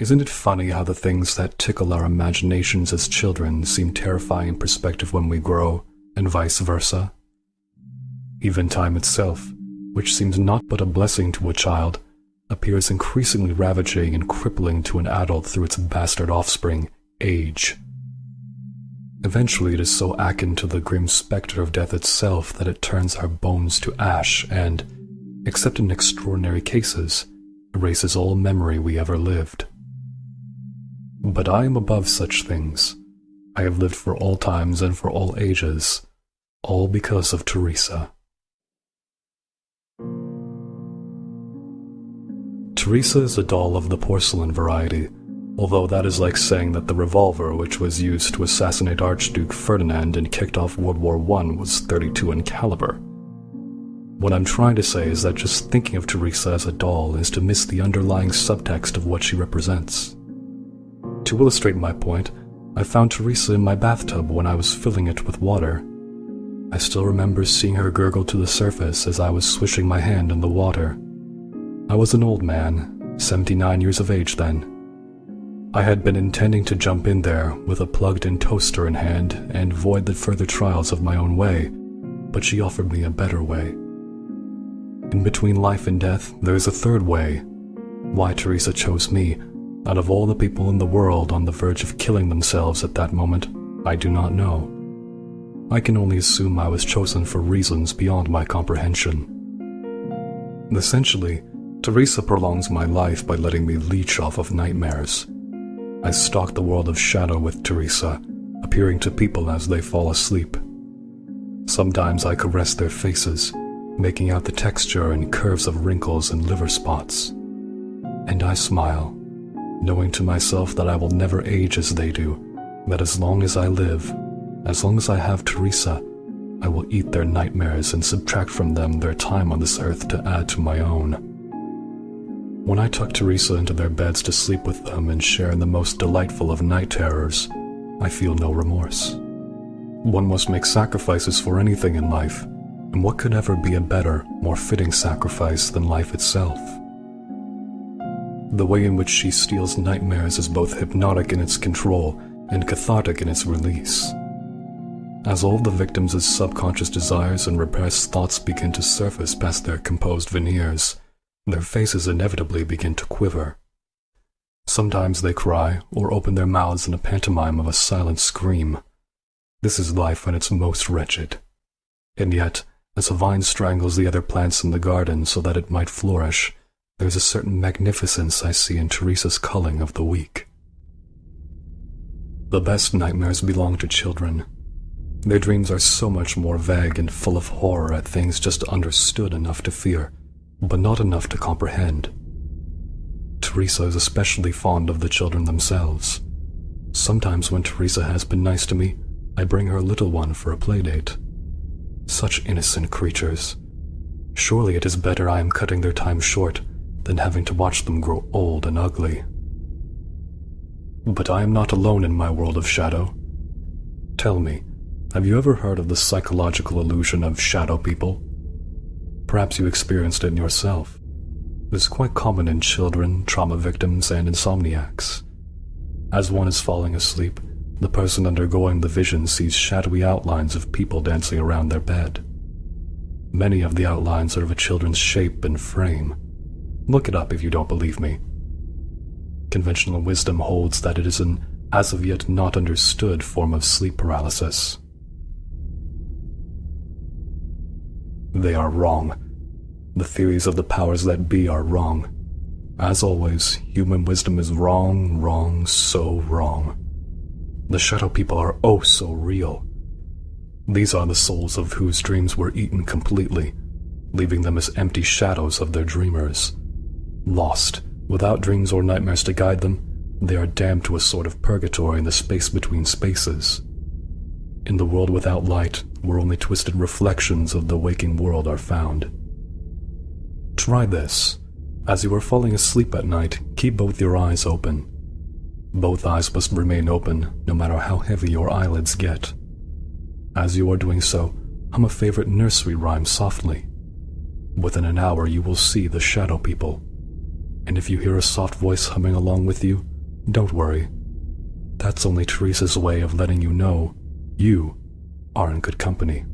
Isn't it funny how the things that tickle our imaginations as children seem terrifying in perspective when we grow, and vice versa? Even time itself, which seems naught but a blessing to a child, appears increasingly ravaging and crippling to an adult through its bastard offspring, age. Eventually it is so akin to the grim specter of death itself that it turns our bones to ash and, except in extraordinary cases, erases all memory we ever lived. But I am above such things. I have lived for all times and for all ages, all because of Theresa. Theresa is a doll of the porcelain variety, although that is like saying that the revolver which was used to assassinate Archduke Ferdinand and kicked off World War I was 32 in caliber. What I'm trying to say is that just thinking of Theresa as a doll is to miss the underlying subtext of what she represents. To illustrate my point, I found Theresa in my bathtub when I was filling it with water. I still remember seeing her gurgle to the surface as I was swishing my hand in the water. I was an old man, 79 years of age then. I had been intending to jump in there with a plugged-in toaster in hand and avoid the further trials of my own way, but she offered me a better way. In between life and death, there is a third way. Why Theresa chose me, out of all the people in the world on the verge of killing themselves at that moment, I do not know. I can only assume I was chosen for reasons beyond my comprehension. Essentially, Theresa prolongs my life by letting me leech off of nightmares. I stalk the world of shadow with Theresa, appearing to people as they fall asleep. Sometimes I caress their faces, making out the texture and curves of wrinkles and liver spots. And I smile, knowing to myself that I will never age as they do, that as long as I live, as long as I have Theresa, I will eat their nightmares and subtract from them their time on this earth to add to my own. When I tuck Theresa into their beds to sleep with them and share in the most delightful of night terrors, I feel no remorse. One must make sacrifices for anything in life, and what could ever be a better, more fitting sacrifice than life itself? The way in which she steals nightmares is both hypnotic in its control and cathartic in its release. As all the victims' subconscious desires and repressed thoughts begin to surface past their composed veneers, their faces inevitably begin to quiver. Sometimes they cry or open their mouths in a pantomime of a silent scream. This is life at its most wretched. And yet, as a vine strangles the other plants in the garden so that it might flourish, there is a certain magnificence I see in Theresa's culling of the weak. The best nightmares belong to children. Their dreams are so much more vague and full of horror at things just understood enough to fear, but not enough to comprehend. Theresa is especially fond of the children themselves. Sometimes when Theresa has been nice to me, I bring her little one for a playdate. Such innocent creatures. Surely it is better I am cutting their time short than having to watch them grow old and ugly. But I am not alone in my world of shadow. Tell me, have you ever heard of the psychological illusion of shadow people? Perhaps you experienced it yourself. It is quite common in children, trauma victims, and insomniacs. As one is falling asleep, the person undergoing the vision sees shadowy outlines of people dancing around their bed. Many of the outlines are of a children's shape and frame. Look it up if you don't believe me. Conventional wisdom holds that it is an as of yet not understood form of sleep paralysis. They are wrong. The theories of the powers that be are wrong. As always, human wisdom is wrong, wrong, so wrong. The shadow people are oh so real. These are the souls of whose dreams were eaten completely, leaving them as empty shadows of their dreamers. Lost, without dreams or nightmares to guide them, they are damned to a sort of purgatory in the space between spaces. In the world without light, where only twisted reflections of the waking world are found. Try this. As you are falling asleep at night, keep both your eyes open. Both eyes must remain open, no matter how heavy your eyelids get. As you are doing so, hum a favorite nursery rhyme softly. Within an hour you will see the shadow people. And if you hear a soft voice humming along with you, don't worry. That's only Theresa's way of letting you know you are in good company.